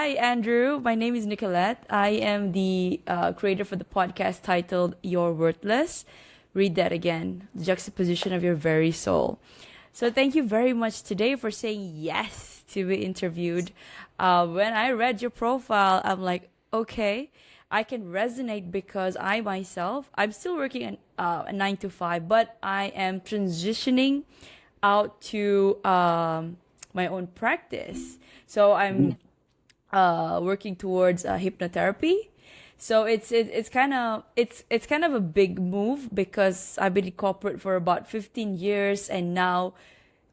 Hi, Andrew. My name is Nicolette. I am the creator for the podcast titled You're Worthless. Read that again. The juxtaposition of your very soul. So thank you very much today for saying yes to be interviewed. When I read your profile, I'm like, okay, I can resonate because I myself, I'm still working a 9 to 5, but I am transitioning out to my own practice. So I'm working towards hypnotherapy. So it's kind of a big move because I've been in corporate for about 15 years and now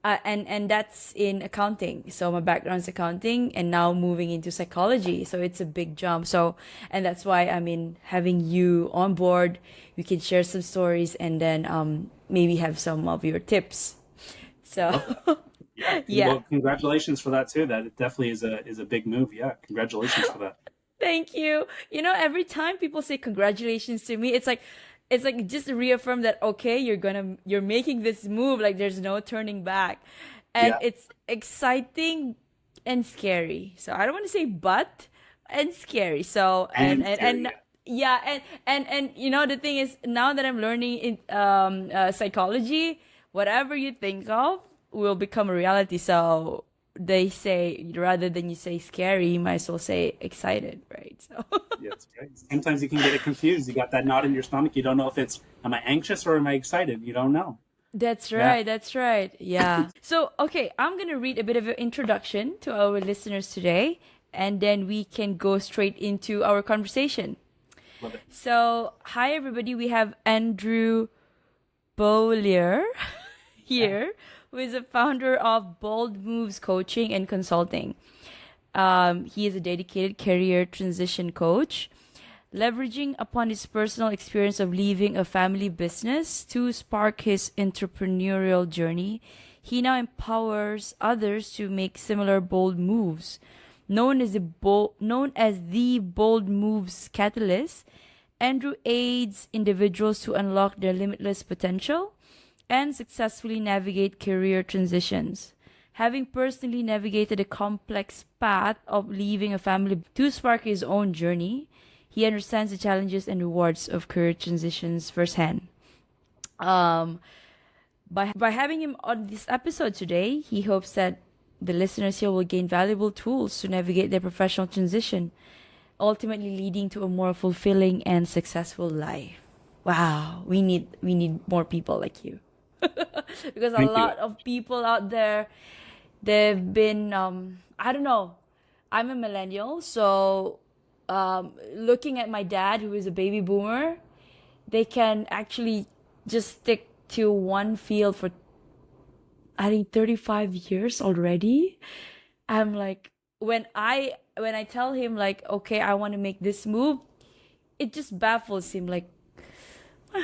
and that's in accounting. So my background is accounting and now moving into psychology. So it's a big jump. So and that's why I mean having you on board, we can share some stories and then maybe have some of your tips. So Yeah, yeah. well, congratulations for that too. That it definitely is a big move. Yeah, congratulations for that. Thank you. You know, every time people say congratulations to me, it's like just to reaffirm that okay, you're making this move, like there's no turning back. And Yeah, it's exciting and scary. So I don't want to say but and scary. So and scary. and Yeah, yeah, and you know the thing is now that I'm learning in psychology, whatever you think of will become a reality. So they say rather than you say scary, you might as well say excited, right? So yeah, it's great. Sometimes you can get it confused. You got that knot in your stomach. You don't know if it's am I anxious or am I excited. You don't know. that's Yeah, right, that's right. Yeah. So, okay, I'm gonna read a bit of an introduction to our listeners today, and then we can go straight into our conversation. love it. So, hi everybody, we have Andrew Beaulieu Yeah, here, who is a founder of Bold Moves Coaching and Consulting. He is a dedicated career transition coach, leveraging upon his personal experience of leaving a family business to spark his entrepreneurial journey. He now empowers others to make similar bold moves. Known as the Bold Moves Catalyst, Andrew aids individuals to unlock their limitless potential and successfully navigate career transitions. Having personally navigated the complex path of leaving a family to spark his own journey, he understands the challenges and rewards of career transitions firsthand. Um, by having him on this episode today, he hopes that the listeners here will gain valuable tools to navigate their professional transition, ultimately leading to a more fulfilling and successful life. Wow, we need more people like you. Because a thank you. lot of people out there, they've been I don't know. I'm a millennial, so looking at my dad who is a baby boomer, they can actually just stick to one field for I think 35 years already. I'm like when I tell him like okay, I want to make this move, it just baffles him like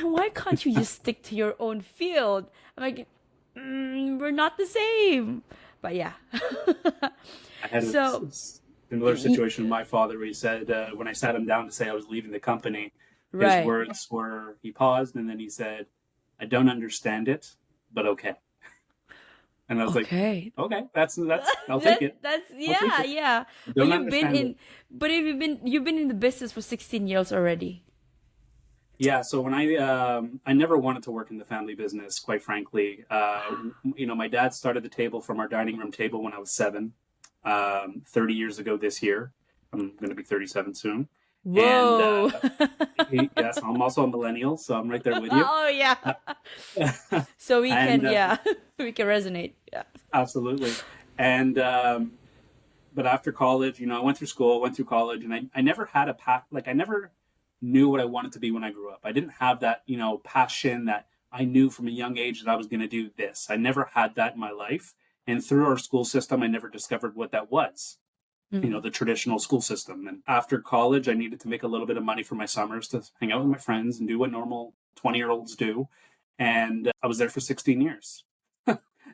why can't you just stick to your own field? I'm like we're not the same. But yeah. I had a So, similar situation with my father where he said when I sat him down to say I was leaving the company, his right. words were he paused and then he said, "I don't understand it, but okay." And I was like, Okay. "Okay, that's I'll take That it. that's I'll take yeah, it. yeah. I But don't understand it." if you've been in the business for 16 years already. Yeah, so when I never wanted to work in the family business, quite frankly. My dad started the table from our dining room table when I was 7, 30 years ago this year. I'm going to be 37 soon. And Whoa. yes, I'm also a millennial, so I'm right there with you. Oh yeah. Uh, So we and can yeah, we can resonate. Yeah. Absolutely. And but after college, I went through school, went through college, and I never had a path. Like I never knew what I wanted to be when I grew up. I didn't have that, passion that I knew from a young age that I was going to do this. I never had that in my life. And through our school system, I never discovered what that was, Mm. the traditional school system. And after college, I needed to make a little bit of money for my summers to hang out with my friends and do what normal 20-year-olds do. And I was there for 16 years.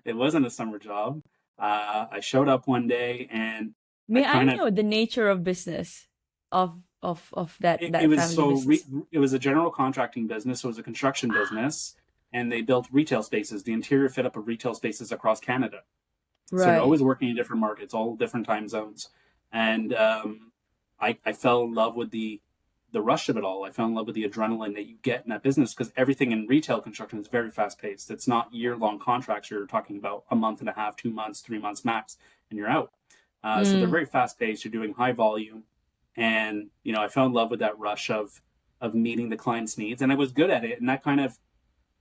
It wasn't a summer job. I showed up one day and I May I kind of know the nature of business of that it that was family business? it was a general contracting business. So it was a construction business, and they built retail spaces, the interior fit up of retail spaces across Canada. So you're Right. always working in different markets, all different time zones. And I fell in love with the rush of it all. I fell in love with the adrenaline that you get in that business, because everything in retail construction is very fast paced. It's not year-long contracts. You're talking about a month and a half, 2 months, 3 months max, and you're out. So they're Mm. very fast paced. You're doing high volume, and I fell in love with that rush of meeting the client's needs, and I was good at it. And that kind of,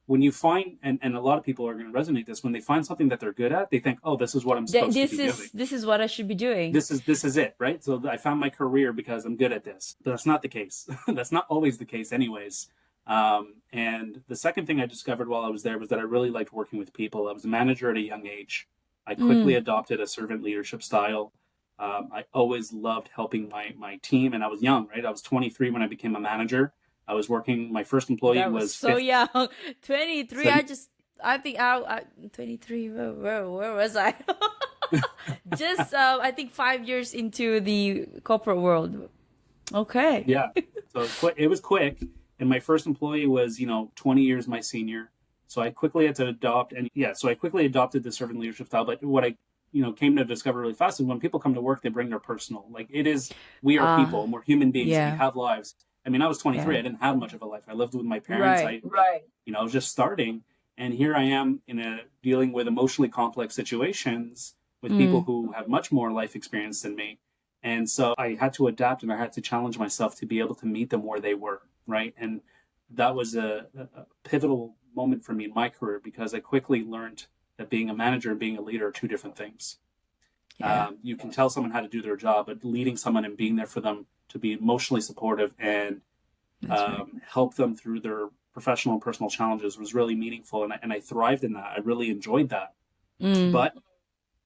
when you find, and a lot of people are going to resonate this, when they find something that they're good at, they think, oh, this is what I'm supposed to be doing. This is what I should be doing. This is it, right? So I found my career because I'm good at this. But that's not the case. That's not always the case anyways. And the second thing I discovered while I was there was that I really liked working with people. I was a manager at a young age. I quickly adopted a servant leadership style. I always loved helping my team, and I was young, right? I was 23 when I became a manager. I was working, my first employee That was was so 50. young. 23. So, I think I 23. Where was I? Just I think 5 years into the corporate world. Okay. yeah. So it was quick. And my first employee was, 20 years my senior. So I quickly had to adopt, so I quickly adopted the servant leadership style. But what I, came to discover really fast is when people come to work, they bring their personal. Like, we are people, and we're human beings, and we Yeah. have lives. I mean, I was 23. Yeah. I didn't have much of a life. I lived with my parents. Right. I was just starting. And here I am dealing with emotionally complex situations with people who have much more life experience than me. And so I had to adapt, and I had to challenge myself to be able to meet them where they were, right? And that was a pivotal moment for me in my career, because I quickly learned that being a manager and being a leader are two different things. Yeah. You can tell someone how to do their job, but leading someone and being there for them to be emotionally supportive and That's right. help them through their professional and personal challenges was really meaningful. And I thrived in that. I really enjoyed that. But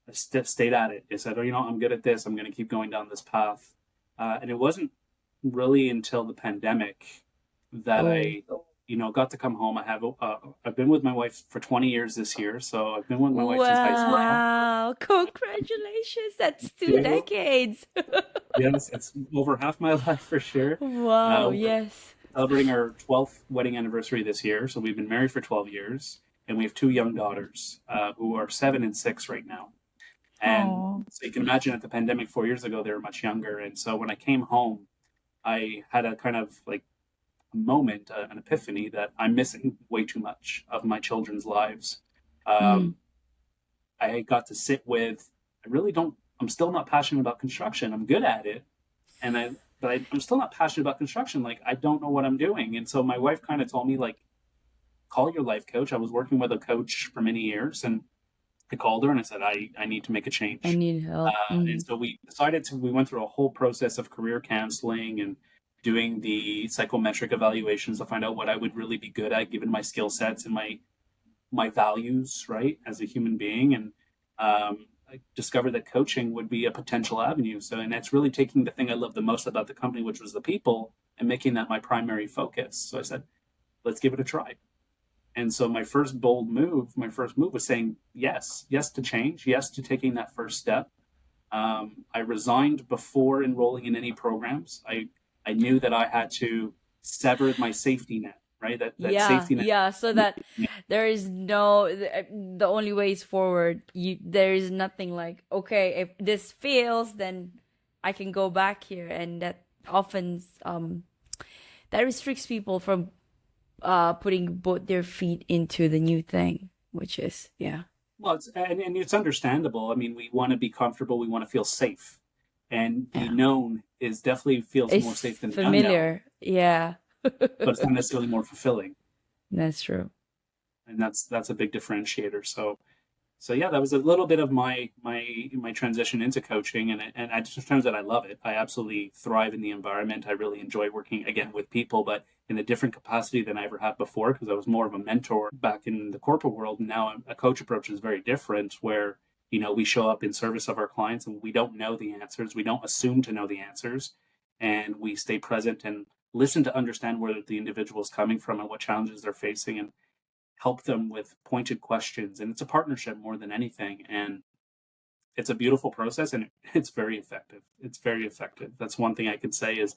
I stayed at it. I said, I'm good at this. I'm going to keep going down this path. And it wasn't really until the pandemic that I, got to come home. I've been with my wife for 20 years this year. So I've been with my wife since high school. Wow. Congratulations. That's 2 Yeah. decades. Yes, it's over half my life for sure. Wow. We're Yes. celebrating our 12th wedding anniversary this year. So we've been married for 12 years, and we have 2 young daughters who are 7 and 6 right now. And Oh. so you can imagine, at the pandemic 4 years ago, they were much younger. And so when I came home, I had a kind of like a moment, an epiphany, that I'm missing way too much of my children's lives. Um, I got to sit with, I'm still not passionate about construction. I'm good at it. But I'm still not passionate about construction. Like, I don't know what I'm doing. And so my wife kind of told me, like, call your life coach. I was working with a coach for many years, and I called her and I said, I need to make a change. I need help. And so we went through a whole process of career counseling and doing the psychometric evaluations to find out what I would really be good at, given my skill sets and my values, right, as a human being. And I discovered that coaching would be a potential avenue. So, and that's really taking the thing I love the most about the company, which was the people, and making that my primary focus. So I said, let's give it a try. And so my first move was saying yes to change, yes to taking that first step. I resigned before enrolling in any programs. I knew that I had to sever my safety net, right? That safety net. Yeah, so that there is the only way is forward. There is nothing like, okay, if this fails, then I can go back here. And that often that restricts people from putting both their feet into the new thing, which is, yeah. Well, it's understandable. I mean, we want to be comfortable. We want to feel safe, and the known definitely feels more safe than the unknown. Familiar. Yeah. But it's not necessarily more fulfilling. That's true. And that's a big differentiator. So yeah, that was a little bit of my transition into coaching, and I just found that I love it. I absolutely thrive in the environment. I really enjoy working again with people, but in a different capacity than I ever had before, because I was more of a mentor back in the corporate world. Now a coach approach is very different, where we show up in service of our clients, and we don't know the answers. We don't assume to know the answers, and we stay present and listen to understand where the individual is coming from and what challenges they're facing, and help them with pointed questions. And it's a partnership more than anything. And it's a beautiful process, and it's very effective. It's very effective. That's one thing I can say is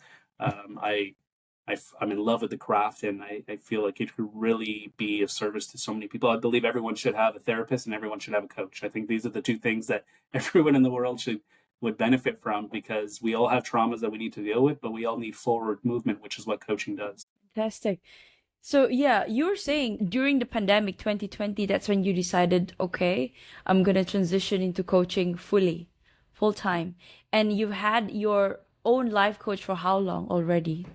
I'm in love with the craft, and I feel like it could really be of service to so many people. I believe everyone should have a therapist and everyone should have a coach. I think these are the two things that everyone in the world should would benefit from, because we all have traumas that we need to deal with, but we all need forward movement, which is what coaching does. Fantastic. So yeah, you were saying during the pandemic 2020, that's when you decided, okay, I'm gonna transition into coaching fully, full time. And you've had your own life coach for how long already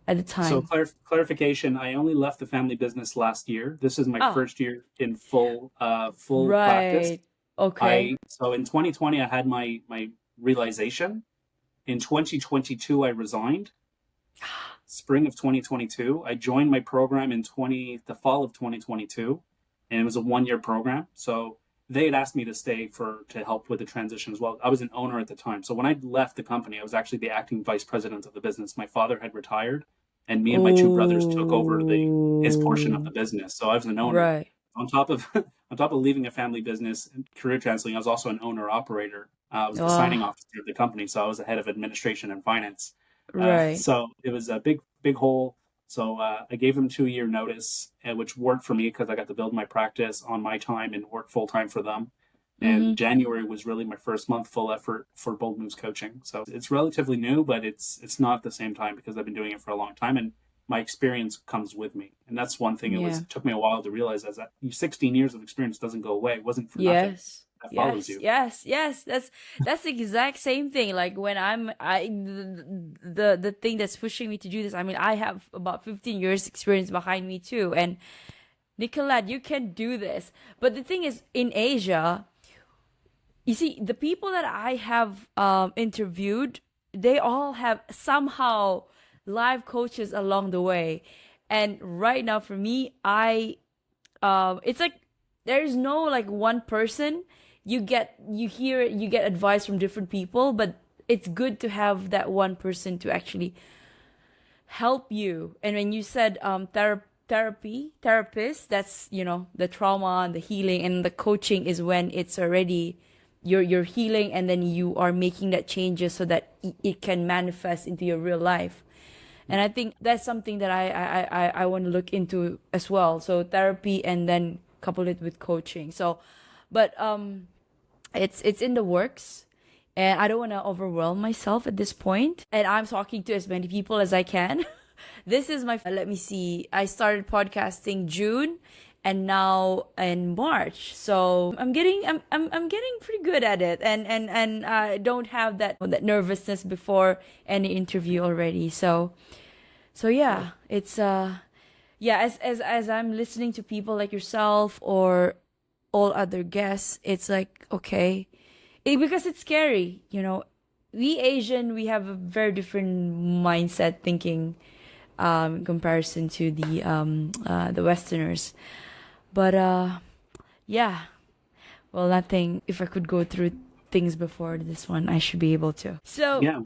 at the So time? clarification, I only left the family business last year. This is my Oh, first year in full practice. right. Okay. So in 2020 I had my realization. In 2022 I resigned. Spring of 2022, I joined my program in the fall of 2022, and it was a 1 year program. So they had asked me to stay to help with the transition as well. I was an owner at the time. So when I left the company, I was actually the acting vice president of the business. My father had retired, and me and my two brothers took over his portion of Oh, the business. So I was an owner. right. On top of on top of leaving a family business and career translating, I was also an owner operator. I was the signing Oh, officer of the company, so I was the head of administration and finance. right. So it was a big hole. So I gave them 2 year notice, which worked for me because I got to build my practice on my time and work full time for them. Mm-hmm. And January was really my first month full effort for Bold Moves coaching. So it's relatively new, but it's not at the same time because I've been doing it for a long time, and my experience comes with me. And that's one thing. Yeah. It took me a while to realize that 16 years of experience doesn't go away. It wasn't for nothing. Yes. That follows Yes, you. yes, yes. That's the exact same thing. Like when the thing that's pushing me to do this. I mean, I have about 15 years experience behind me too. And Nicolette, you can do this. But the thing is, in Asia, you see, the people that I have interviewed, they all have somehow live coaches along the way. And right now, for me, it's like there's no like one person. You get advice from different people, but it's good to have that one person to actually help you. And when you said therapist, that's the trauma and the healing, and the coaching is when it's already you're healing, and then you are making that changes so that it can manifest into your real life. And I think that's something that I want to look into as well. So therapy and then couple it with coaching. So, but it's in the works, and I don't want to overwhelm myself at this point. And I'm talking to as many people as I can. This is my let me see. I started podcasting June, and now in March. So I'm getting pretty good at it, and I don't have that nervousness before any interview already. So yeah, it's yeah, as I'm listening to people like yourself or all other guests, it's like okay, because it's scary, We Asian, we have a very different mindset thinking, in comparison to the Westerners. But yeah, well, nothing. If I could go through things before this one, I should be able to. So Yeah.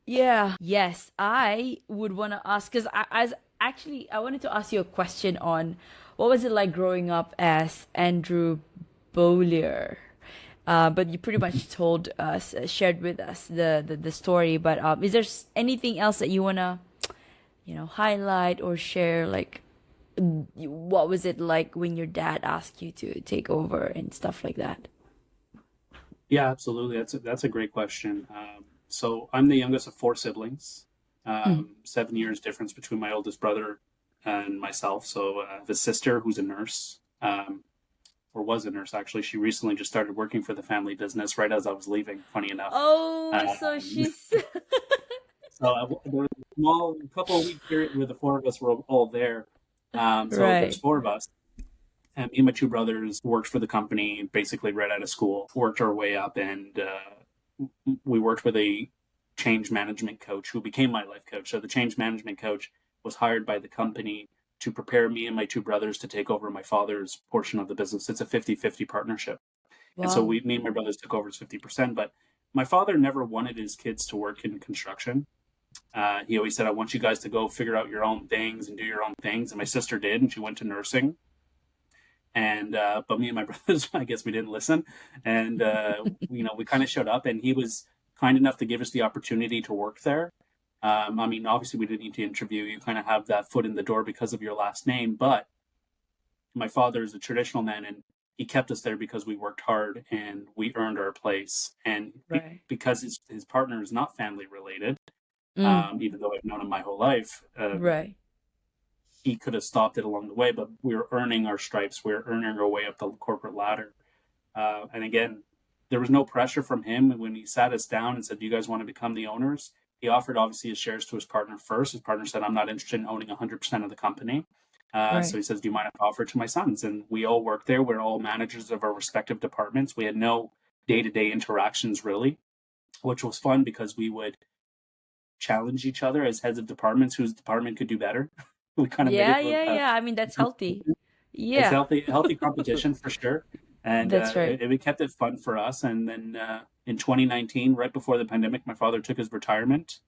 yeah. Yes, I would want to ask because I wanted to ask you a question on what was it like growing up as Andrew Beaulieu. But you pretty much told us, shared with us the story. But is there anything else that you wanna, highlight or share? Like, what was it like when your dad asked you to take over and stuff like that? Yeah, absolutely. That's a great question. So I'm the youngest of four siblings. Mm. 7 years difference between my oldest brother and myself. So I have a sister who's a nurse, or was a nurse actually. She recently just started working for the family business right as I was leaving. Funny enough. Oh, so Um, she's there was a small couple of week period where the four of us were all there. So there's right. four of us. And me and my two brothers worked for the company basically right out of school, worked our way up, and we worked with a change management coach who became my life coach. So the change management coach was hired by the company to prepare me and my two brothers to take over my father's portion of the business. It's a 50-50 partnership. And so Wow. me and my brothers took over 50%. But my father never wanted his kids to work in construction. He always said, I want you guys to go figure out your own things and do your own things. And my sister did, and she went to nursing. And but me and my brothers, I guess we didn't listen, and we kind of showed up, and he was kind enough to give us the opportunity to work there. I mean, obviously, we didn't need to interview. You kind of have that foot in the door because of your last name, but my father is a traditional man, and he kept us there because we worked hard and we earned our place. And Right. because his partner is not family related, Mm. even though I've known him my whole life, Right. he could have stopped it along the way. But we were earning our stripes. We were earning our way up the corporate ladder. And again, there was no pressure from him. And when he sat us down and said, "Do you guys want to become the owners?" He offered obviously his shares to his partner first. His partner said, "I'm not interested in owning 100% of the company." So Right. he says, "Do you mind if I offer it to my sons?" And we all worked there. We're all managers of our respective departments. We had no day-to-day interactions really, which was fun because we would challenge each other as heads of departments whose department could do better. We kind of made Yeah, it yeah, a yeah. I mean, that's healthy. it's Yeah, healthy competition for sure, and that's right. it kept it fun for us. And then in 2019, right before the pandemic, my father took his retirement,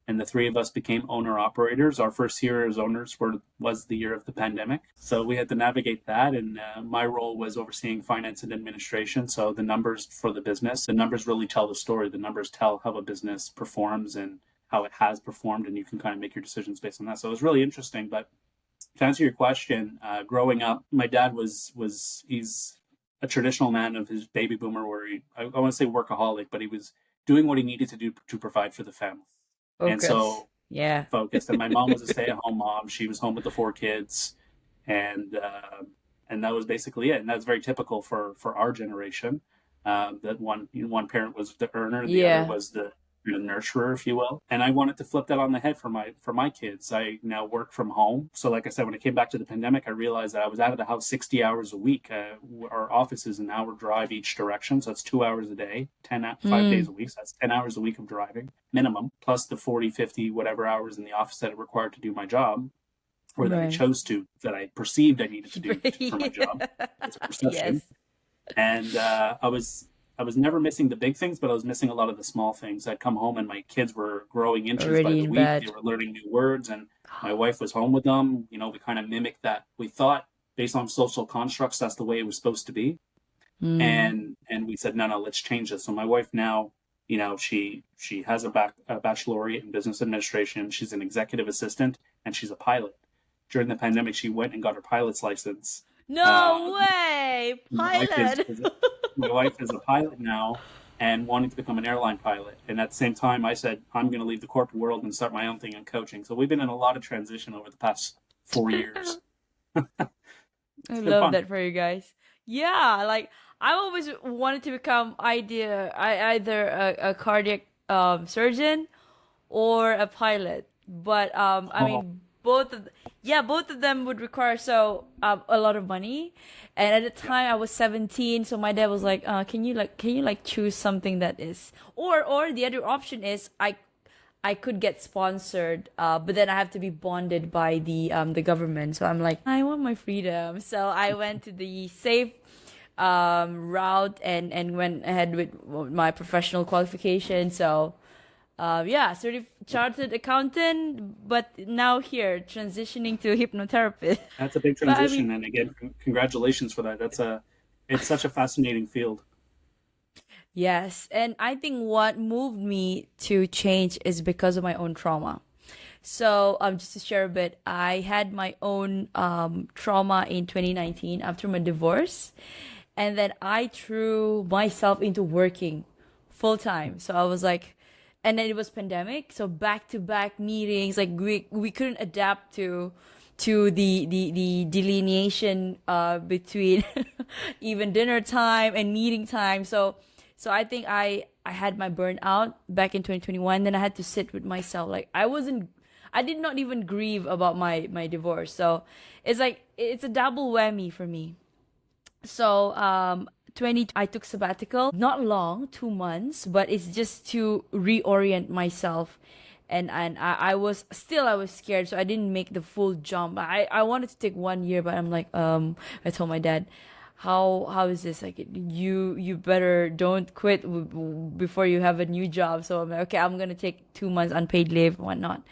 and the three of us became owner operators. Our first year as owners was the year of the pandemic, so we had to navigate that. And my role was overseeing finance and administration. So the numbers for the numbers really tell the story. The numbers tell how a business performs and how it has performed, and you can kind of make your decisions based on that. So it was really interesting. But to answer your question, growing up, my dad he's a traditional man of his baby boomer, where I want to say workaholic, but he was doing what he needed to do to provide for the family. And Focus. so Yeah. focused. And my mom was a stay-at-home mom. She was home with the four kids, and that was basically it. And that's very typical for our generation. That one parent was the earner, the other Yeah. was the nurturer, if you will. And I wanted to flip that on the head for my kids. I now work from home. So like I said, when it came back to the pandemic, I realized that I was out of the house 60 hours a week. Our office is an hour drive each direction. So that's 2 hours a day, 5 days Mm. a week. So that's 10 hours a week of driving minimum, plus the 40, 50, whatever hours in the office that it required to do my job, or that I Right. chose to, that I perceived I needed to do for my job. It's a perception. Yes. And I was never missing the big things, but I was missing a lot of the small things. I'd come home and my kids were growing inches by Already the in week. They bed. were learning new words, and my wife was home with them. We kind of mimicked that. We thought, based on social constructs, that's the way it was supposed to be. Mm. And we said, no, let's change this. So my wife now, she has a baccalaureate in business administration. She's an executive assistant, and she's a pilot. During the pandemic, she went and got her pilot's license. No Um, way! my wife is, Pilot! is my wife is a pilot now and wanting to become an airline pilot. And at the same time, I said, I'm going to leave the corporate world and start my own thing in coaching. So we've been in a lot of transition over the past 4 years. I It's been love fun. that for you guys. Yeah, like I always wanted to become either a cardiac surgeon or a pilot. But I Oh, mean, both of them would require a lot of money. And at the yeah. time, I was 17, so my dad was like, can you like choose something that is, or the other option is I could get sponsored, but then I have to be bonded by the government. So I'm like, I want my freedom. So I went to the safe route and went ahead with my professional qualification. So yeah, chartered accountant, but now here transitioning to hypnotherapist. That's a big But I mean, transition. And again, congratulations for that. It's such a fascinating field. yes, and I think what moved me to change is because of my own trauma. So, just to share a bit, I had my own trauma in 2019 after my divorce, and then I threw myself into working full time. So I was like, and then it was pandemic, so back to back meetings. Like we couldn't adapt to the delineation between even dinner time and meeting time. So I think I had my burnout back in 2021. Then I had to sit with myself. Like I did not even grieve about my divorce. So it's like it's a double whammy for me. So 20 I took sabbatical, not long, 2 months, but it's just to reorient myself. And I was scared, so I didn't make the full jump. I wanted to take 1 year, but I'm like, I told my dad, how is this, like, you better don't quit before you have a new job. So I'm like, okay, I'm gonna take 2 months unpaid leave and whatnot.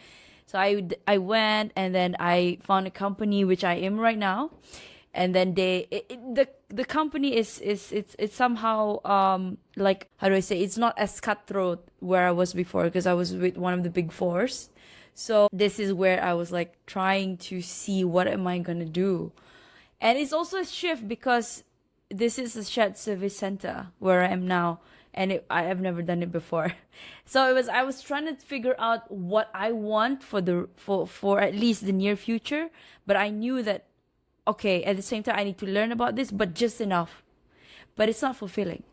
So I went, and then I found a company which I am right now. And then the company it's somehow like, how do I say, it's not as cutthroat where I was before, because I was with one of the big fours. So this is where I was like trying to see what am I gonna do. And it's also a shift because this is a shared service center where I am now, and I have never done it before. So I was trying to figure out what I want for for at least the near future, but I knew that okay, at the same time I need to learn about this, but just enough. But it's not fulfilling.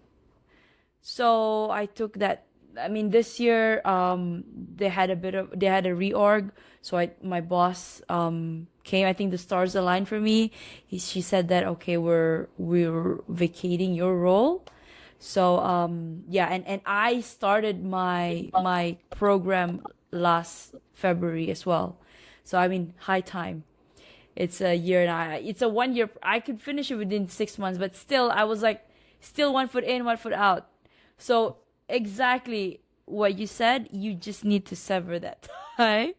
So I took that. I mean, this year, they had a reorg. So my boss, came. I think the stars aligned for me. She said that, okay, we're vacating your role. So, yeah, and I started my program last February as well. So, I mean, high time. It's a year and it's a 1 year. I could finish it within 6 months, but still, I was like, still 1 foot in, 1 foot out. So exactly what you said, you just need to sever that tie.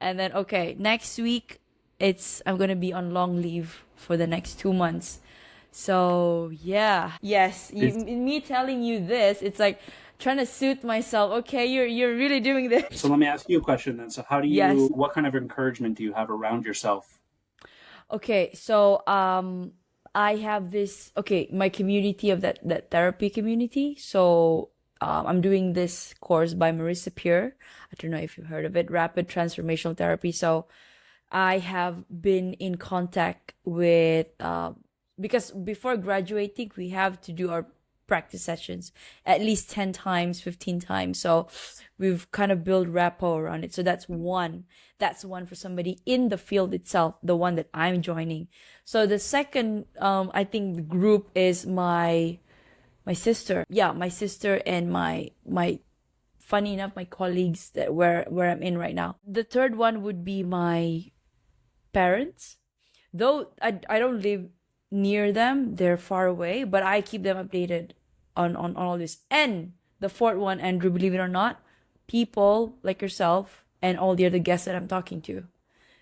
And then, okay, next week, I'm gonna be on long leave for the next 2 months. So yeah, yes, me telling you this, it's like trying to suit myself. Okay, you're really doing this. So let me ask you a question then. So how do you, Yes. what kind of encouragement do you have around yourself? Okay, so I have this my community of that therapy community. So I'm doing this course by Marissa Peer. I don't know if you've heard of it, Rapid Transformational Therapy. So I have been in contact with because before graduating we have to do our practice sessions at least 10 times, 15 times. So we've kind of built rapport around it. So that's one for somebody in the field itself, the one that I'm joining. So the second, I think the group is my sister. Yeah, my sister and my funny enough, my colleagues that where I'm in right now. The third one would be my parents. Though I don't live near them, they're far away, but I keep them updated on all this. And the fourth one, Andrew, believe it or not, people like yourself and all the other guests that I'm talking to,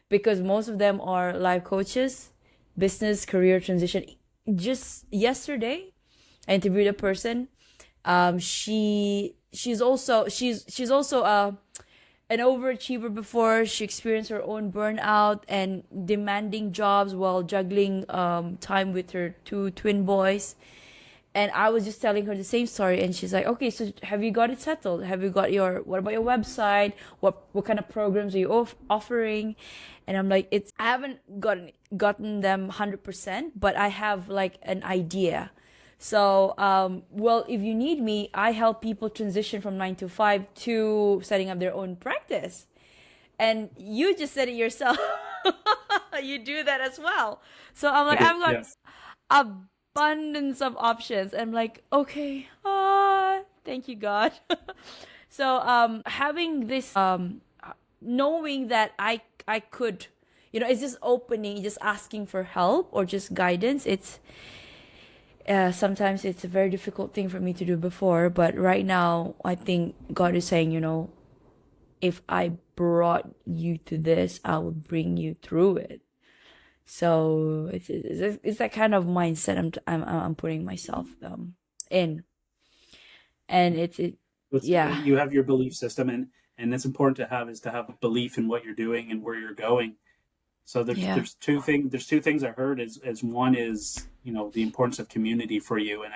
because most of them are life coaches, business career transition. Just yesterday I interviewed a person. She's also an overachiever before. She experienced her own burnout and demanding jobs while juggling time with her two twin boys. And I was just telling her the same story, and she's like, okay, so have you got it settled? Have you got what about your website? What kind of programs are you offering? And I'm like, I haven't gotten them 100%, but I have like an idea. So, well, if you need me, I help people transition from 9 to 5 to setting up their own practice. And you just said it yourself. You do that as well. So I'm like, I've got Yes. abundance of options. I'm like, okay, thank you, God. So, having this, knowing that I could, it's just opening, just asking for help or just guidance. Sometimes it's a very difficult thing for me to do before, but right now I think God is saying, if I brought you to this, I will bring you through it. So it's that kind of mindset I'm putting myself in, and yeah. You have your belief system, and it's important to have a belief in what you're doing and where you're going. So there's two things I heard as one is, the importance of community for you. And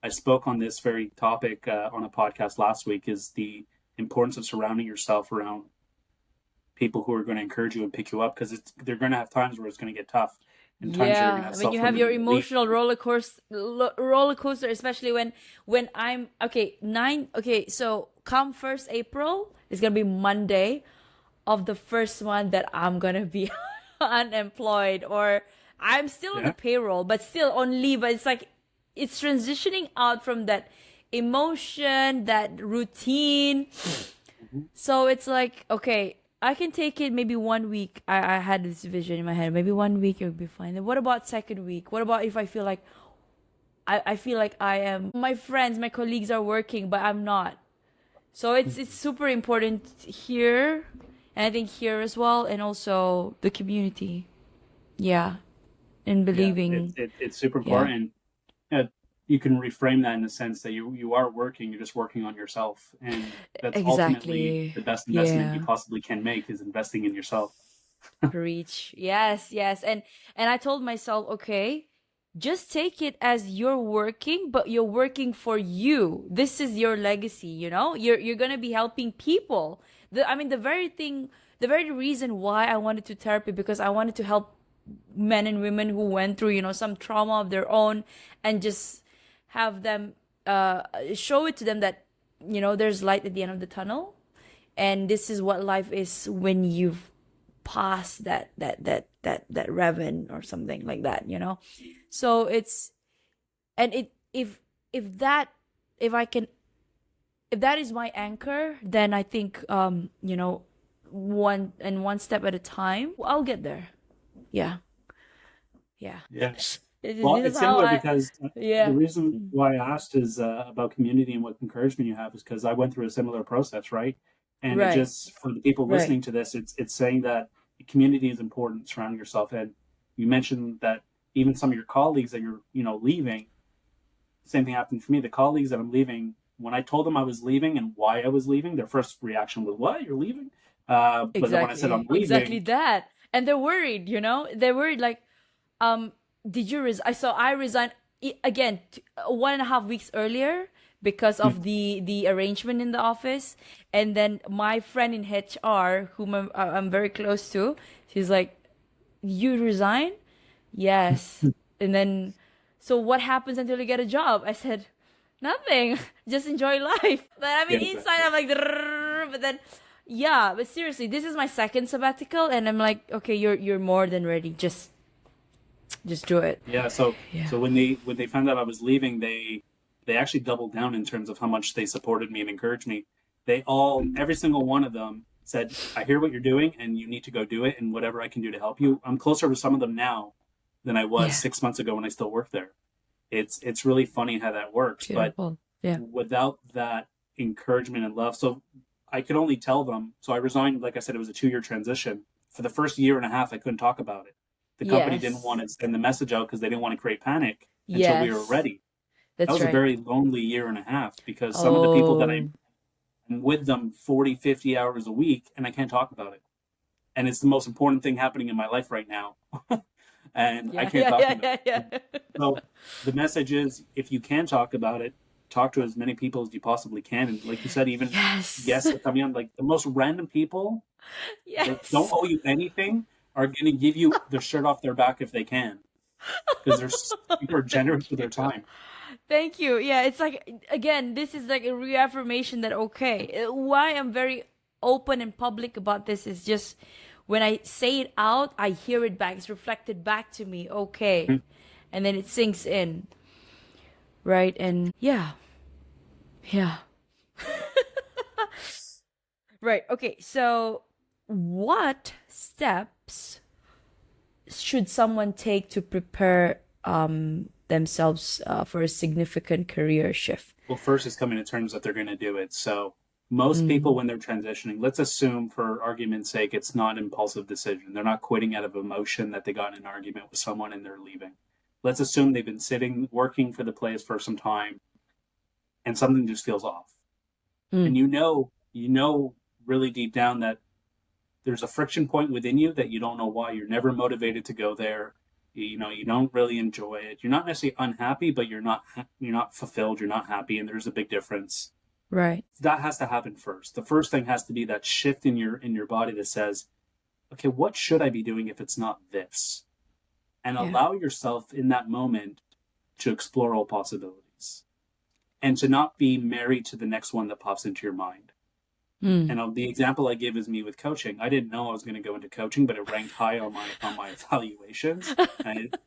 I spoke on this very topic on a podcast last week, is the importance of surrounding yourself around people who are going to encourage you and pick you up, because they're going to have times where it's going to get tough. And times you're going to have you have your emotional roller coaster, especially when I'm so come 1st April, it's going to be Monday of the first month that I'm going to be unemployed, or I'm still on the payroll but still on leave. But it's like it's transitioning out from that emotion, that routine. So it's like, okay, I can take it maybe 1 week. I had this vision in my head, maybe 1 week it would be fine. Then what about second week? What about if I feel like I am, my friends, my colleagues are working but I'm not? So it's super important here, and I think here as well, and also the community. Yeah. And believing. It's super important. You can reframe that in the sense that you are working, you're just working on yourself. And that's ultimately the best investment you possibly can make, is investing in yourself. Preach. Yes. And I told myself, okay, just take it as you're working, but you're working for you. This is your legacy, you know? You're gonna be helping people. I mean, the very reason why I wanted to therapy, because I wanted to help men and women who went through, some trauma of their own, and just have them show it to them that, there's light at the end of the tunnel, and this is what life is when you've passed that Revan or something like that. So it's, and if that if I can if that is my anchor, then I think one step at a time, I'll get there. Yeah. Yeah. Yes. Well, This it's is how similar I, because the yeah. reason why I asked is about community and what encouragement you have is because I went through a similar process, right? And it Right. just, for the people Right. listening to this, it's saying that community is important, surrounding yourself. And you mentioned that even some of your colleagues that you're, leaving, same thing happened for me. The colleagues that I'm leaving, when I told them I was leaving and why I was leaving, their first reaction was, "What? You're leaving?" But then when I said I'm Exactly leaving, that. And they're worried, they're worried, like, um did you resign? I resigned again 1.5 weeks earlier because of the arrangement in the office. And then my friend in HR, whom I'm very close to, she's like, you resign? Yes. And then, so what happens until you get a job? I said, nothing. Just enjoy life. But I mean, yeah, inside exactly. I'm like, "Drrrr," but then, yeah. But seriously, this is my second sabbatical, and I'm like, okay, you're more than ready. Just do it. Yeah, so Yeah. so when they found out I was leaving, they actually doubled down in terms of how much they supported me and encouraged me. Every single one of them said, "I hear what you're doing, and you need to go do it, and whatever I can do to help you." I'm closer with some of them now than I was Yeah. 6 months ago when I still worked there. It's really funny how that works, but Beautiful. Yeah. without that encouragement and love, so I could only tell them. So I resigned. Like I said, it was a 2 year transition. For the first year and a half, I couldn't talk about it. The company didn't want Yes. to send the message out because they didn't want to create panic until we were Yes. ready. That That's was a right. very lonely year and a half because some of the people that Oh. I'm with them 40, 50 hours a week and I can't talk about it. And it's the most important thing happening in my life right now. And I Yeah. can't Yeah. talk Yeah. about Yeah. it. Yeah. So the message is if you can talk about it, talk to as many people as you possibly can. And like you said, even Yes. guests that come in, like the most random people that don't Yes. owe you anything are going to give you their shirt off their back if they can because they're super generous with their time. Thank you. Yeah, it's like, again, this is like a reaffirmation that, okay, why I'm very open and public about this is just when I say it out, I hear it back. It's reflected back to me. Okay. And then it sinks in, right? And yeah. Yeah. Right. Okay. So, what steps should someone take to prepare themselves for a significant career shift? Well, first is coming to terms that they're going to do it. So most people, Mm. when they're transitioning, let's assume for argument's sake, it's not an impulsive decision. They're not quitting out of emotion that they got in an argument with someone and they're leaving. Let's assume they've been sitting, working for the place for some time and something just feels off. Mm. And you know really deep down that there's a friction point within you that you don't know why. You're never motivated to go there. You don't really enjoy it. You're not necessarily unhappy, but you're not fulfilled. You're not happy, and there's a big difference. Right. That has to happen first. The first thing has to be that shift in your body that says, okay, what should I be doing if it's not this? And Yeah. allow yourself in that moment to explore all possibilities and to not be married to the next one that pops into your mind. Mm. And the example I give is me with coaching. I didn't know I was going to go into coaching, but it ranked high on my evaluations.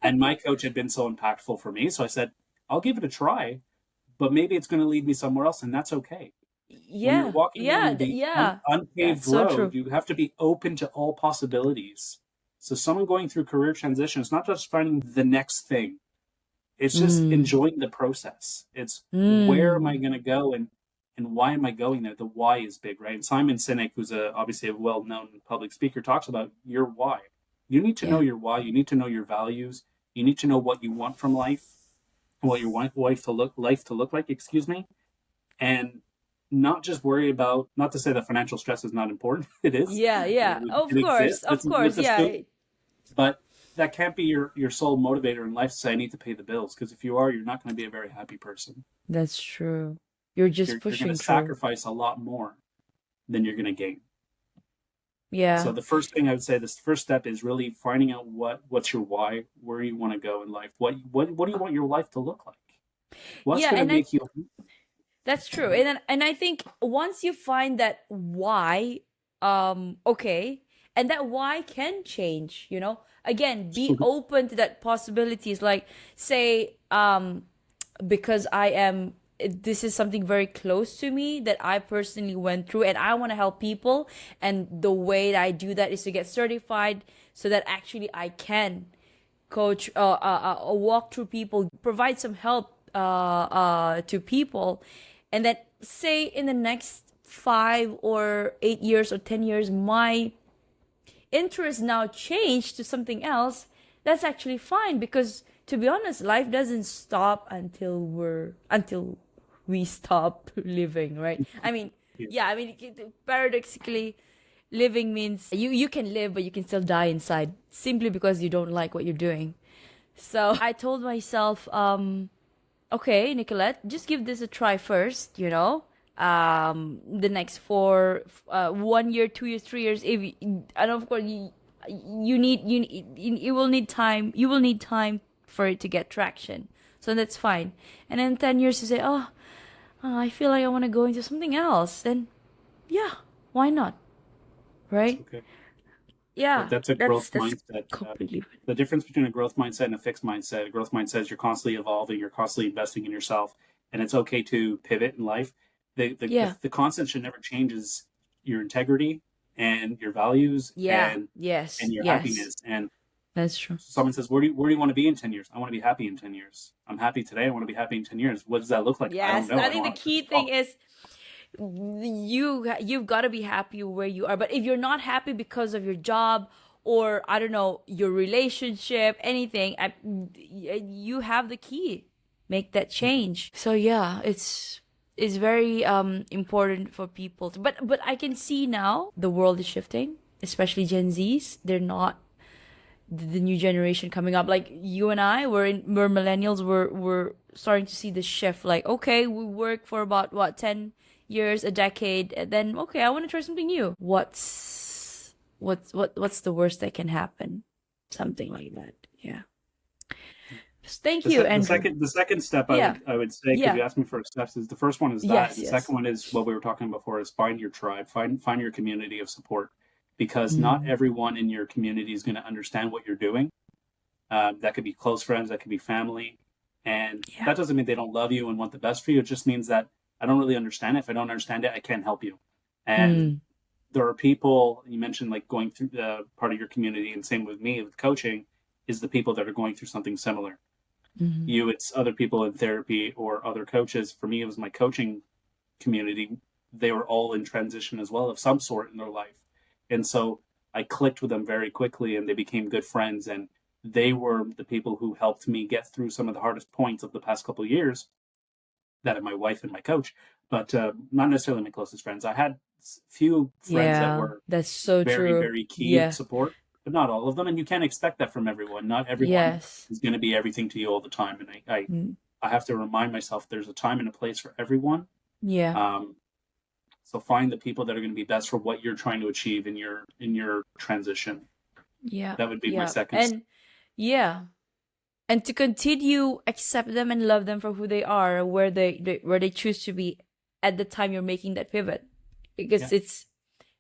And my coach had been so impactful for me. So I said, I'll give it a try, but maybe it's going to lead me somewhere else. And that's okay. When you're Yeah. walking Yeah. down the Yeah. unpaved That's so road, true. you have to be open to all possibilities. So someone going through career transition, it's not just finding the next thing. It's just Mm. enjoying the process. It's where am I Mm. going to go and why am I going there? The why is big, right? And Simon Sinek, who's obviously a well-known public speaker, talks about your why. You need to know Yeah. your why. You need to know your values. You need to know what you want from life, what you want life to look like. Excuse me, and not just worry about. Not to say that financial stress is not important. It is. Yeah. Yeah. It Of course. exists. Of Let's course. let's assume, Yeah. but that can't be your sole motivator in life to say I need to pay the bills, because if you are, you're not going to be a very happy person. That's true. You're just You're going pushing to through. sacrifice a lot more than you're going to gain. So Yeah. the first thing I would say, this first step is really finding out what's your why, where you want to go in life, what do you want your life to look like, what's Yeah, going to and make you. that's true. And I think once you find that why, okay, and that why can change, you know. Again, be open to that possibilities. Like, say, because this is something very close to me that I personally went through, and I want to help people, and the way that I do that is to get certified so that actually I can coach, walk through people, provide some help to people, and then say in the next 5 or 8 years or 10 years, my interest now changed to something else. That's actually fine, because to be honest, life doesn't stop until we stop living, right? I mean, yeah, I mean, paradoxically, living means you can live, but you can still die inside simply because you don't like what you're doing. So I told myself, okay, Nicolette, just give this a try first, you know. The next 1 year, 2 years, 3 years, if you, and of course you will need time. You will need time for it to get traction. So that's fine. And then 10 years, you say, I feel like I want to go into something else. Then, yeah, why not? It's Right? okay. Yeah, That's a growth that's mindset. completely. The difference between a growth mindset and a fixed mindset, a growth mindset is you're constantly evolving, you're constantly investing in yourself, and it's okay to pivot in life. Yeah, The constant should never change is your integrity and your values yeah, yes, and your yes, happiness. And that's true. someone says, where do you want to be in 10 years? I want to be happy in 10 years. I'm happy today. I want to be happy in 10 years. What does that look like? I don't Yes, know. I I think don't the have a key crystal thing ball. is you've got to be happy where you are. But if you're not happy because of your job, or I don't know, your relationship, anything, you have the key. Make that change. So yeah, it's very important for people to, but I can see now the world is shifting, especially Gen Zs. They're not the new generation coming up. Like you and I, we're millennials. We're starting to see the shift. Like, okay, we work for about what, 10 years, a decade, and then okay, I want to try something new. What's the worst that can happen? Something like that. Yeah. Thank you, Andrew. The second step Yeah. I would say, because Yeah. you asked me for steps, is the first one is that. Yes. The Yes. second one is what we were talking about before, is find your tribe, find your community of support, because not Mm. everyone in your community is going to understand what you're doing. That could be close friends, that could be family, and Yeah. that doesn't mean they don't love you and want the best for you. It just means that I don't really understand it. If I don't understand it, I can't help you. And Mm. there are people, you mentioned like going through the part of your community, and same with me with coaching, is the people that are going through something similar. Mm. It's other people in therapy or other coaches. For me, it was my coaching community. They were all in transition as well of some sort in their life. And so I clicked with them very quickly, and they became good friends. And they were the people who helped me get through some of the hardest points of the past couple of years, that are my wife and my coach, but not necessarily my closest friends. I had few friends that Yeah. were That's so very, true. very key Yeah. support, but not all of them. And you can't expect that from everyone. Not everyone Yes. is going to be everything to you all the time. And Mm. I have to remind myself there's a time and a place for everyone. Yeah. So find the people that are going to be best for what you're trying to achieve in your transition. Yeah. That would be my Yeah. second step. And yeah. And to continue accept them and love them for who they are, where they choose to be at the time you're making that pivot, because Yeah.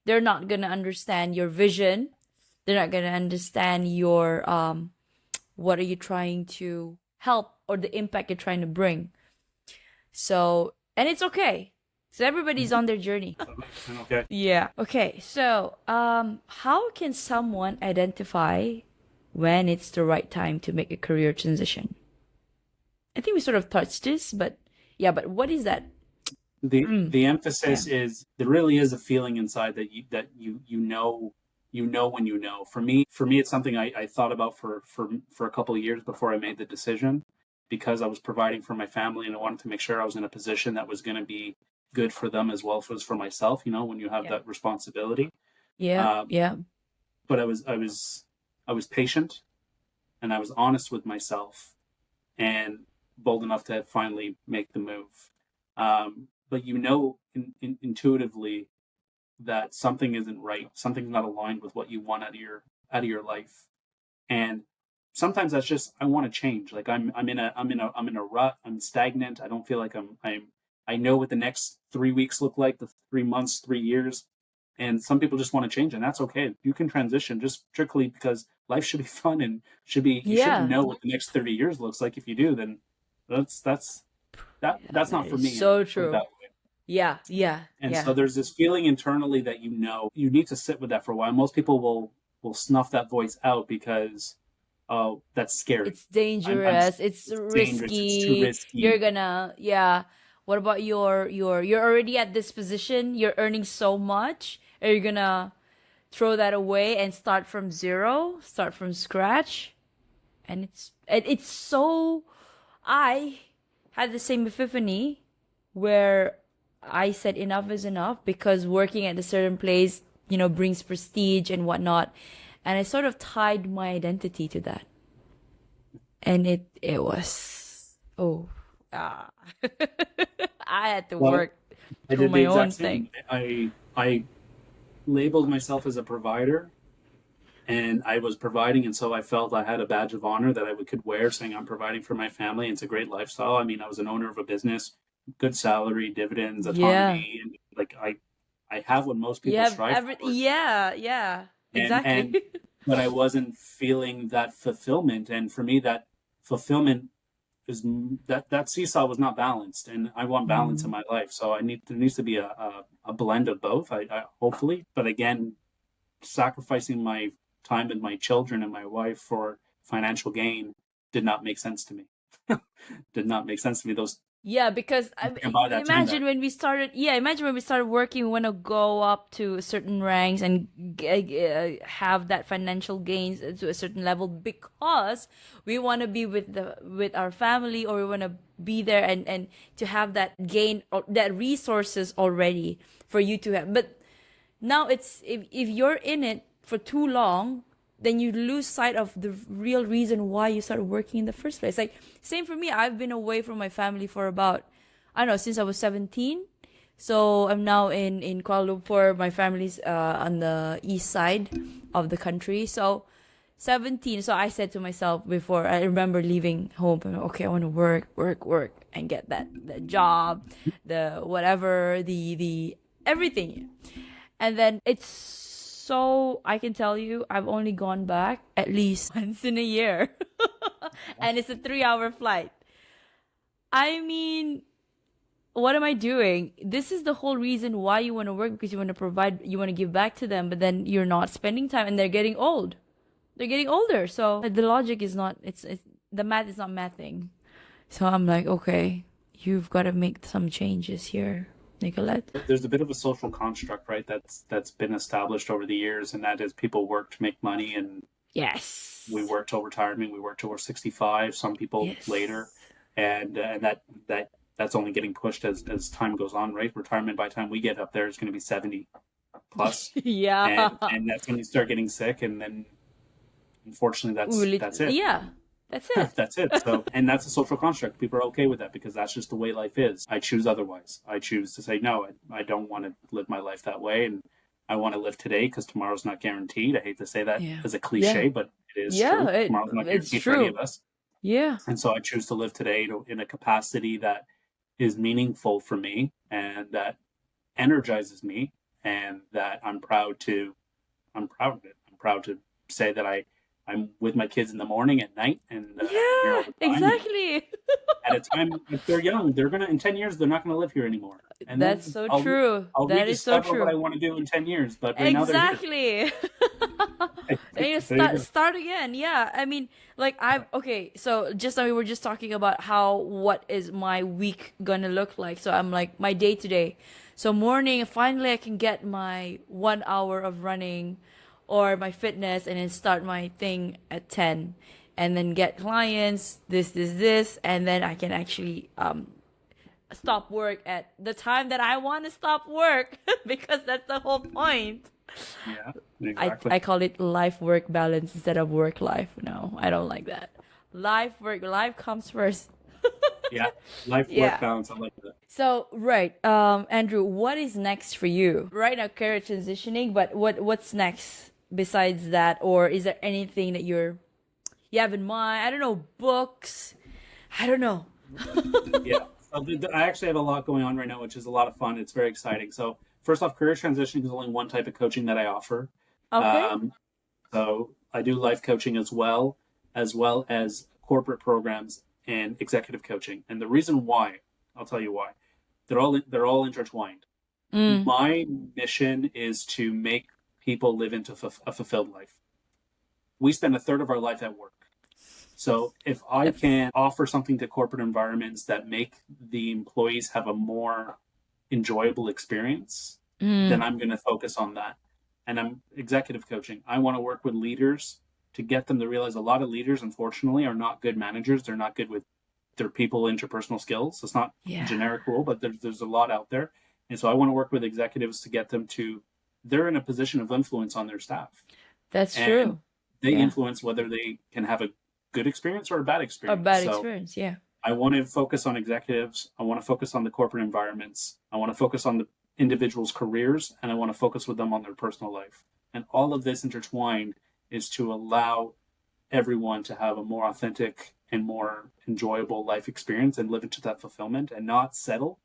they're not gonna understand your vision, they're not gonna understand your what are you trying to help, or the impact you're trying to bring. So, and it's okay, so everybody's on their journey. Okay. Yeah. Okay. So, how can someone identify when it's the right time to make a career transition? I think we sort of touched this, but yeah, but what is that? The Yeah. emphasis is there really is a feeling inside that you know, when you know. For me it's something I thought about for a couple of years before I made the decision, because I was providing for my family, and I wanted to make sure I was in a position that was going to be good for them as well as for myself, when you have Yeah. that responsibility. Yeah. um, Yeah. but I was patient, and I was honest with myself and bold enough to finally make the move. But intuitively that something isn't right, something's not aligned with what you want out of your life, and sometimes that's just I want to change. Like I'm in a rut. I'm stagnant. I don't feel like I know what the next 3 weeks look like, the 3 months, 3 years. And some people just want to change, and that's okay. You can transition just strictly because life should be fun and you shouldn't Yeah. know what the next 30 years looks like. If you do, then Yeah, that's that not for is me so anyway. Put it that true. way. Yeah, yeah, And yeah. so there's this feeling internally that you need to sit with that for a while. Most people will snuff that voice out because oh, that's scary. It's I'm dangerous, it's it's dangerous. It's too risky. You're risky. gonna, yeah. What about you're already at this position, you're earning so much. Are you gonna throw that away and start from zero, start from scratch? And it's so I had the same epiphany where I said enough is enough because working at a certain place, brings prestige and whatnot. And I sort of tied my identity to that. And it was, oh, ah. I had to Well, work I through did the my own exact thing. same. I labeled myself as a provider, and I was providing, and so I felt I had a badge of honor that could wear, saying I'm providing for my family. And it's a great lifestyle. I mean, I was an owner of a business, good salary, dividends, Yeah. autonomy, and like I have what most You people have strive every, for. yeah, yeah, exactly. And but I wasn't feeling that fulfillment, and for me, that fulfillment is that seesaw was not balanced, and I want balance in Mm. my life. So there needs to be a blend of both. I hopefully, but again, sacrificing my time with my children and my wife for financial gain did not make sense to me. Did not make sense to me. Those Yeah, because about that time back. imagine when we started working, we want to go up to certain ranks and have that financial gains to a certain level because we want to be with our family, or we want to be there and to have that gain or that resources already for you to have. But now it's if you're in it for too long, then you lose sight of the real reason why you started working in the first place. Like same for me, I've been away from my family for about, I don't know, since I was 17. So I'm now in Kuala Lumpur. My family's on the east side of the country. So 17. So I said to myself before, I remember leaving home, okay, I want to work and get that job, the whatever, the everything. And then it's so, I can tell you, I've only gone back at least once in a year. And it's a 3 hour flight. I mean, what am I doing? This is the whole reason why you want to work, because you want to provide, you want to give back to them, but then you're not spending time and they're getting old. They're getting older. So the logic is not, it's the math is not mathing. So I'm like, okay, you've got to make some changes here, Nicolette. There's a bit of a social construct, right? That's been established over the years, and that is people work to make money, and we Yes. work till retirement. We work till we're 65. Some people later, Yes. and that's only getting pushed as time goes on, right? Retirement by the time we get up there is going to be 70 plus, Yeah. and that's when you start getting sick, and then unfortunately that's it. Yeah. That's it. That's it. So, and that's a social construct. People are okay with that because that's just the way life is. I choose otherwise. I choose to say, no, I don't want to live my life that way. And I want to live today because tomorrow's not guaranteed. I hate to say that Yeah. as a Yeah. cliche, but it is Yeah. true. Tomorrow's not It's guaranteed for any of true. us. Yeah. And so I choose to live today in a capacity that is meaningful for me and that energizes me and that I'm proud of it. I'm proud to say that I'm with my kids in the morning, at night, and I'm here Yeah. all the time. And Exactly. at a time, if they're young, in 10 years, they're not going to live here anymore. And That's then so true. I'll That is so rediscover what I true. want to do in 10 years. But right now they're here. Exactly. And you There you start go. start again. Yeah. I mean, like I've okay, so just now we were just talking about how what is my week gonna look like. So I'm like my day to day. So morning, finally I can get my 1 hour of running or my fitness and then start my thing at 10 and then get clients, this, and then I can actually stop work at the time that I want to stop work because that's the whole point. Yeah, I exactly. I call it life work balance instead of work life. No, I don't like that. Life comes first. Yeah, life work Yeah. balance. I like that. So right, Andrew, what is next for you? Right now, career transitioning, but what's next besides that, or is there anything that you have in mind? I don't know, books. I don't know. Yeah. So I actually have a lot going on right now, which is a lot of fun. It's very exciting. So first off, career transitioning is only one type of coaching that I offer. Okay. Um, so I do life coaching as well as corporate programs and executive coaching. And the reason why, I'll tell you why. They're all intertwined. Mm. My mission is to make people live into a fulfilled life. We spend a third of our life at work. So if I Yes. can offer something to corporate environments that make the employees have a more enjoyable experience, then Mm. I'm going to focus on that. And I'm executive coaching. I want to work with leaders to get them to realize a lot of leaders, unfortunately, are not good managers. They're not good with their people interpersonal skills. It's not a Yeah, generic rule, but there's a lot out there. And so I want to work with executives to get them to, they're in a position of influence on their staff. that's And true. they Yeah, influence whether they can have a good experience or a bad or experience. bad So experience. Yeah, I want to focus on executives. I want to focus on the corporate environments. I want to focus on the individuals' careers, and I want to focus with them on their personal life. And all of this intertwined is to allow everyone to have a more authentic and more enjoyable life experience and live into that fulfillment and not settle,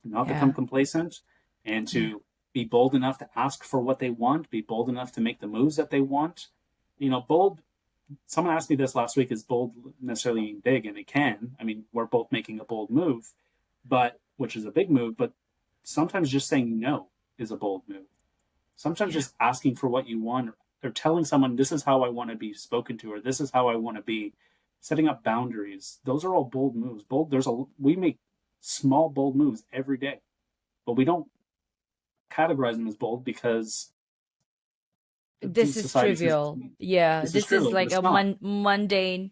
not become yeah, complacent, and yeah. to be bold enough to ask for what they want, be bold enough to make the moves that they want. Bold, someone asked me this last week, is bold necessarily big? And it can. I mean, we're both making a bold move, but which is a big move, but sometimes just saying no is a bold move. Sometimes Yeah. just asking for what you want, or telling someone this is how I want to be spoken to, or this is how I want to be, setting up boundaries. Those are all bold moves. We make small bold moves every day, but we don't categorize them as bold because This is society says trivial. Yeah, this is this is trivial, but like it's a not. mundane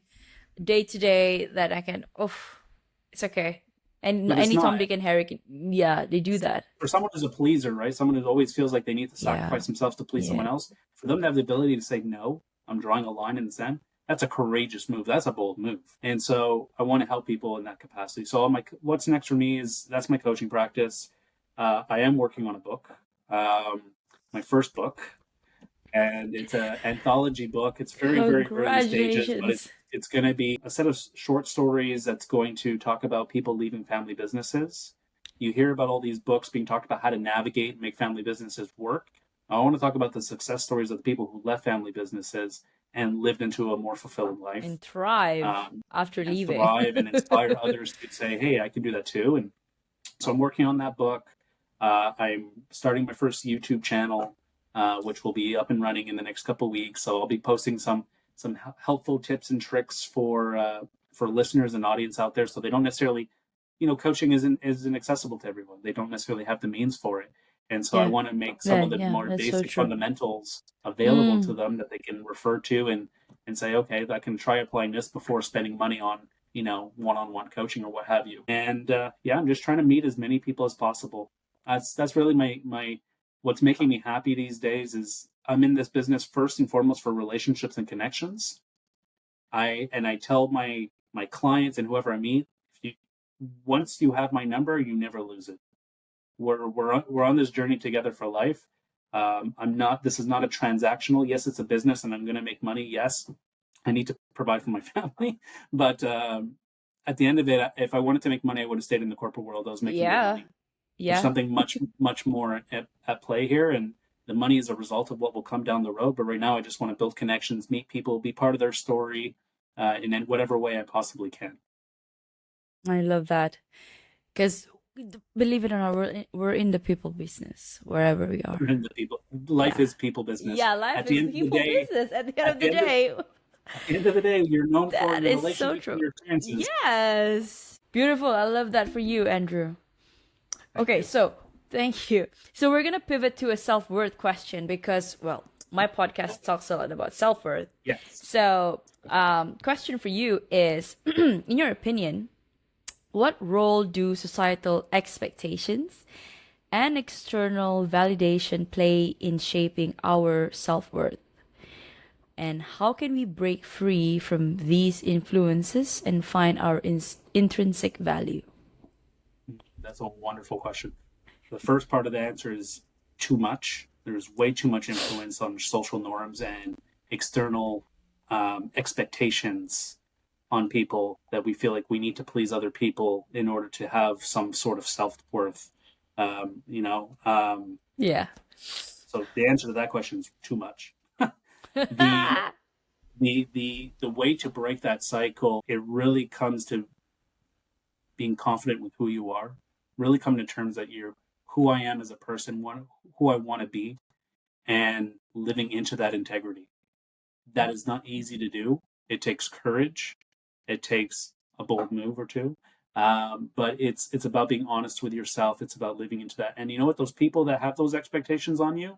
day to day that I can. Oof, it's okay. And But it's any Tom, not. Dick, and Harry can. Yeah, they do that. For someone who's a pleaser, right? Someone who always feels like they need to Yeah, sacrifice themselves to please yeah. someone else, for them to have the ability to say no, I'm drawing a line in the sand. That's a courageous move. That's a bold move. And so I want to help people in that capacity. So what's next for me is that's my coaching practice. I am working on a book, my first book, and it's an anthology book. It's very, very early stages, but Congratulations. it's going to be a set of short stories that's going to talk about people leaving family businesses. You hear about all these books being talked about how to navigate and make family businesses work. I want to talk about the success stories of the people who left family businesses and lived into a more fulfilling life, And thrive um, after and leaving. thrive and inspire others to say, "Hey, I can do that too." And so I'm working on that book. I'm starting my first YouTube channel, which will be up and running in the next couple of weeks. So I'll be posting some helpful tips and tricks for listeners and audience out there, so they don't necessarily, coaching isn't accessible to everyone. They don't necessarily have the means for it, and so I Yeah, want to make some yeah, of the yeah. more That's so basic true. fundamentals available to Mm. them that they can refer to and say, okay, I can try applying this before spending money on one-on-one coaching or what have you. And yeah, I'm just trying to meet as many people as possible. That's really my what's making me happy these days is I'm in this business first and foremost for relationships and connections. I tell my clients and whoever I meet, if you once you have my number, you never lose it. We're on this journey together for life. I'm not. This is not a transactional. Yes, it's a business, and I'm going to make money. Yes, I need to provide for my family, but at the end of it, if I wanted to make money, I would have stayed in the corporate world. I was making good Yeah, money. There's yeah. something much more at play here, and the money is a result of what will come down the road. But right now, I just want to build connections, meet people, be part of their story, in whatever way I possibly can. I love that. Because believe it or not, we're in the people business wherever we are. The people, life Yeah. is people business. Yeah, life At the is end of the people day, business at the end at of the the end of day. at the end of the day, you're known for That your is so relationships and true. your experiences. Yes. Beautiful. I love that for you, Andrew. Thank Okay, you. so thank you. So we're going to pivot to a self worth question because, well, my podcast talks a lot about self worth. Yes. So, question for you is in your opinion, what role do societal expectations and external validation play in shaping our self-worth? And how can we break free from these influences and find our intrinsic value? That's a wonderful question. The first part of the answer is too much. There's way too much influence on social norms and external expectations on people that we feel like we need to please other people in order to have some sort of self-worth. Yeah. So the answer to that question is too much. the the way to break that cycle, it really comes to being confident with who you are, really coming to terms that you're who I am as a person, who I want to be, and living into that integrity. That is not easy to do. It takes courage. It takes a bold move or two. But it's about being honest with yourself. It's about living into that. And you know what? Those people that have those expectations on you,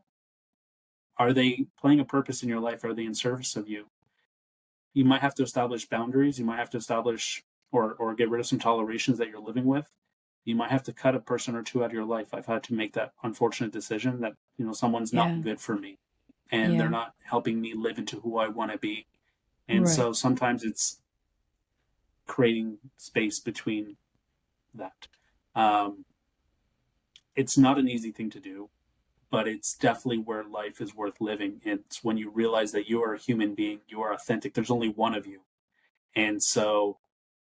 are they playing a purpose in your life? Are they in service of you? You might have to establish boundaries. You might have to establish or get rid of some tolerations that you're living with. You might have to cut a person or two out of your life. I've had to make that unfortunate decision that, someone's not good for me and they're not helping me live into who I want to be. And so sometimes it's creating space between that. It's not an easy thing to do, but it's definitely where life is worth living. It's when you realize that you are a human being, you are authentic. There's only one of you. And so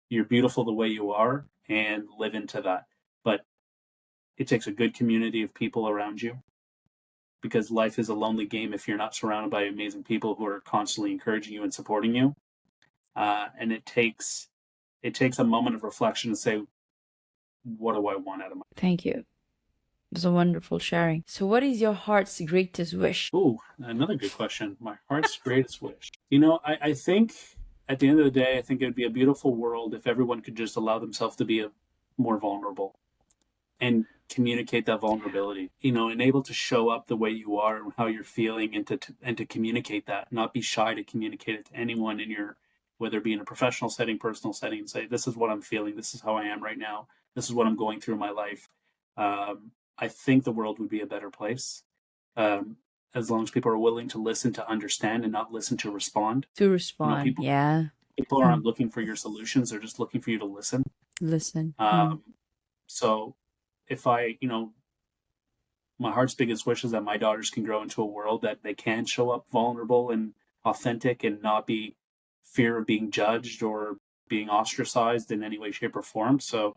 you're beautiful the way you are and live into that. But it takes a good community of people around you, because life is a lonely game if you're not surrounded by amazing people who are constantly encouraging you and supporting you. And it takes a moment of reflection to say, what do I want out of my life? Thank you. It was a wonderful sharing. So what is your heart's greatest wish? Ooh, another good question. My heart's greatest wish. I think at the end of the day, I think it would be a beautiful world if everyone could just allow themselves to be more vulnerable and communicate that vulnerability, and able to show up the way you are and how you're feeling, and to communicate that, not be shy to communicate it to anyone whether it be in a professional setting, personal setting, and say, this is what I'm feeling. This is how I am right now. This is what I'm going through in my life. I think the world would be a better place. As long as people are willing to listen, to understand, and not listen to respond. People aren't looking for your solutions. They're just looking for you to listen. So if my heart's biggest wish is that my daughters can grow into a world that they can show up vulnerable and authentic and not be fear of being judged or being ostracized in any way, shape, or form. So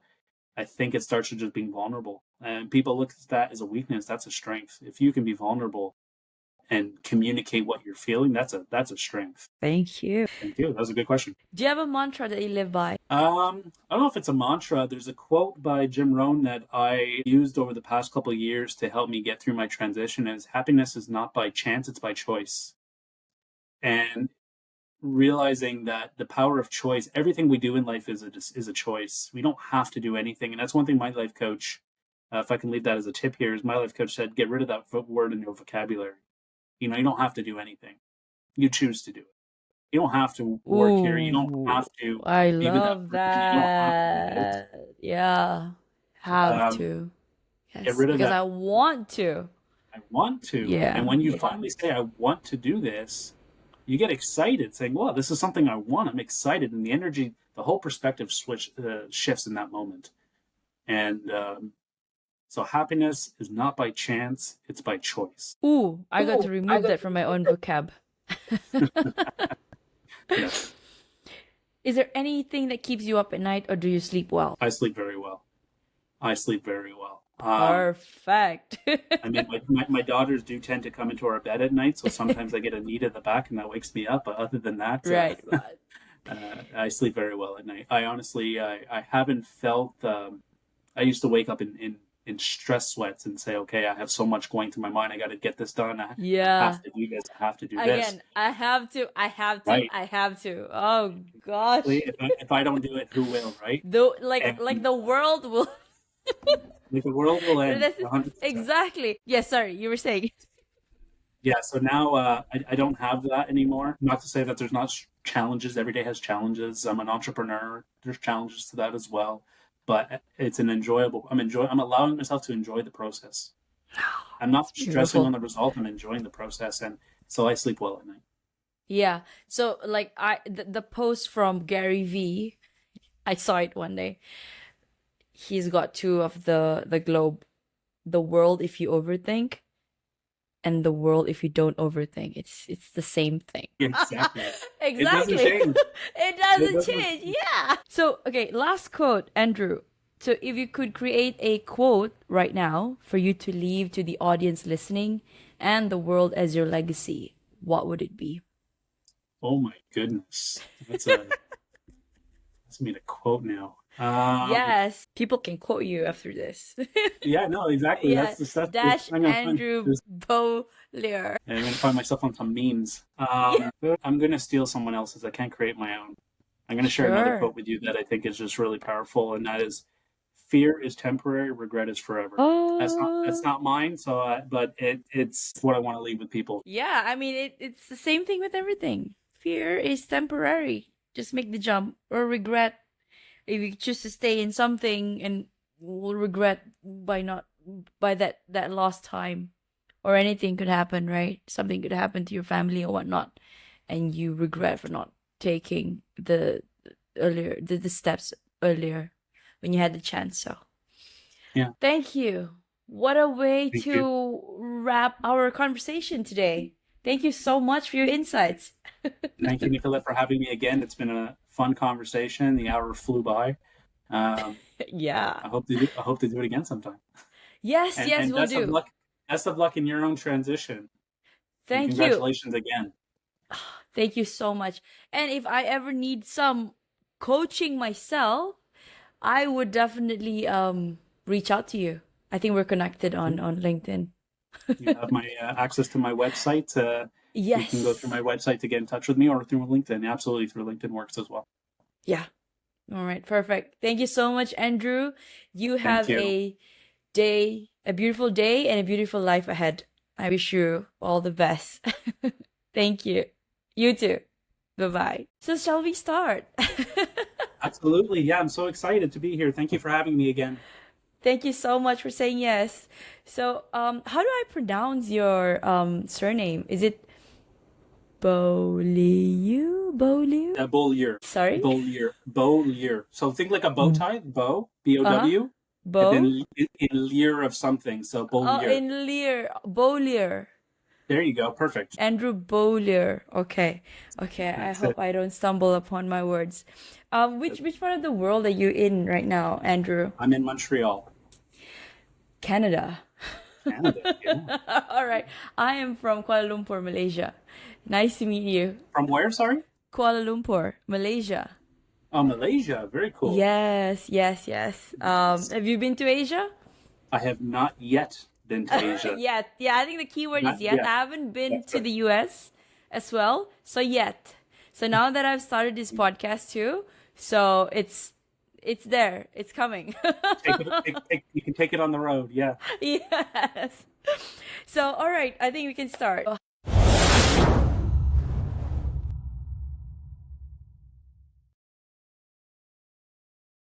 I think it starts with just being vulnerable. And people look at that as a weakness. That's a strength. If you can be vulnerable and communicate what you're feeling, that's a strength. Thank you. That was a good question. Do you have a mantra that you live by? I don't know if it's a mantra. There's a quote by Jim Rohn that I used over the past couple of years to help me get through my transition, and happiness is not by chance, it's by choice. And realizing that the power of choice, everything we do in life is a choice. We don't have to do anything. And that's one thing my life coach, if I can leave that as a tip here, is my life coach said, get rid of that word in your vocabulary. You don't have to do anything. You choose to do it. You don't have to work here. You don't have to. I love that. Have to. Yes, get rid of because that. I want to. Yeah. And when you finally say, I want to do this, you get excited saying, well, this is something I want. I'm excited. And the energy, the whole perspective shifts in that moment. And so happiness is not by chance, it's by choice. I got to remove that from my own vocab. Yes. Is there anything that keeps you up at night, or do you sleep well? I sleep very well. Perfect. I mean, my daughters do tend to come into our bed at night, so sometimes I get a need in the back and that wakes me up. But other than that, I sleep very well at night. I honestly, I haven't felt. I used to wake up in stress sweats and say, okay, I have so much going through my mind. I got to get this done. I have to do this. I have to do this. Again, I have to. Right. I have to. Oh gosh. If I don't do it, who will? Right? Though, like the world will. Like the world will end. 100%. Exactly. Yes. Sorry, you were saying. Yeah. So now I don't have that anymore. Not to say that there's not challenges. Every day has challenges. I'm an entrepreneur. There's challenges to that as well. but it's an enjoyable. I'm allowing myself to enjoy the process. I'm not stressing Beautiful. on the result. I'm enjoying the process, and so I sleep well at night. Yeah. So like the post from Gary V, I saw it one day. He's got two of the globe, the world if you overthink, and the world if you don't overthink. It's the same thing. Exactly. It doesn't Exactly. change. It It doesn't doesn't change. change. Yeah. So, okay, last quote, Andrew. So, if you could create a quote right now for you to leave to the audience listening and the world as your legacy, what would it be? Oh my goodness, that's me to quote now. Yes, people can quote you after this. Yeah, no, exactly. Yeah, That's dash I'm gonna find Andrew this, Beaulieu. and I'm gonna find myself on some memes. Yeah, I'm gonna steal someone else's. I can't create my own. I'm gonna share another sure. quote with you that I think is just really powerful, and that is, "Fear is temporary, regret is forever." That's Oh, not mine. So, but it's what I want to leave with people. yeah. I mean, it's the same thing with everything. Fear is temporary. Just make the jump. Or regret, if you choose to stay in something and will regret by not by that lost time, or anything could happen, right? Something could happen to your family or whatnot, and you regret for not taking the steps earlier when you had the chance. So Yeah, thank you. What a way thank you. to wrap our conversation today. Thank you so much for your insights. Thank you, Nikolet, for having me again. It's been a fun conversation. The hour flew by. Um, Yeah. I hope to do it again sometime. Yes, yes, And we'll best of do. luck. Best of luck in your own transition. And Thank you. congratulations again. Thank you so much. And if I ever need some coaching myself, I would definitely reach out to you. I think we're connected on LinkedIn. You have my access to my website. You can go through Yes. my website to get in touch with me, or through LinkedIn. Absolutely, through LinkedIn works as well. Yeah. All right. Perfect. Thank you so much, Andrew. You Thank have you. a beautiful day and a beautiful life ahead. I wish you all the best. Thank you. You too. Bye bye. So, shall we start? Absolutely. Yeah, I'm so excited to be here. Thank you for having me again. Thank you so much for saying yes. So, how do I pronounce your surname? Is it Beaulieu? Beaulieu? Beaulieu. Sorry? Beaulieu. Beaulieu. So think like a bow tie, bow, Uh-huh. B-O-W, and then Beau? in lieu of something. So Oh, Beaulieu. in Lear. Beaulieu. There you go. Perfect. Andrew Beaulieu. Okay. Okay. I That's hope it. I don't stumble upon my words. Which part of the world are you in right now, Andrew? I'm in Montreal, Canada. Canada. Yeah. All right. I am from Kuala Lumpur, Malaysia. Nice to meet you. From where, sorry? Kuala Lumpur, Malaysia. Oh, Malaysia. Very cool. Yes, yes, yes. Nice. Have you been to Asia? I have not yet been to Asia. Yet. Yeah, I think the key word is Not yet. yet. I haven't been That's to right. the US as well. So yet. So now that I've started this podcast too, so it's there. It's coming. You can take it on the road. Yeah. Yes. So all right, I think we can start.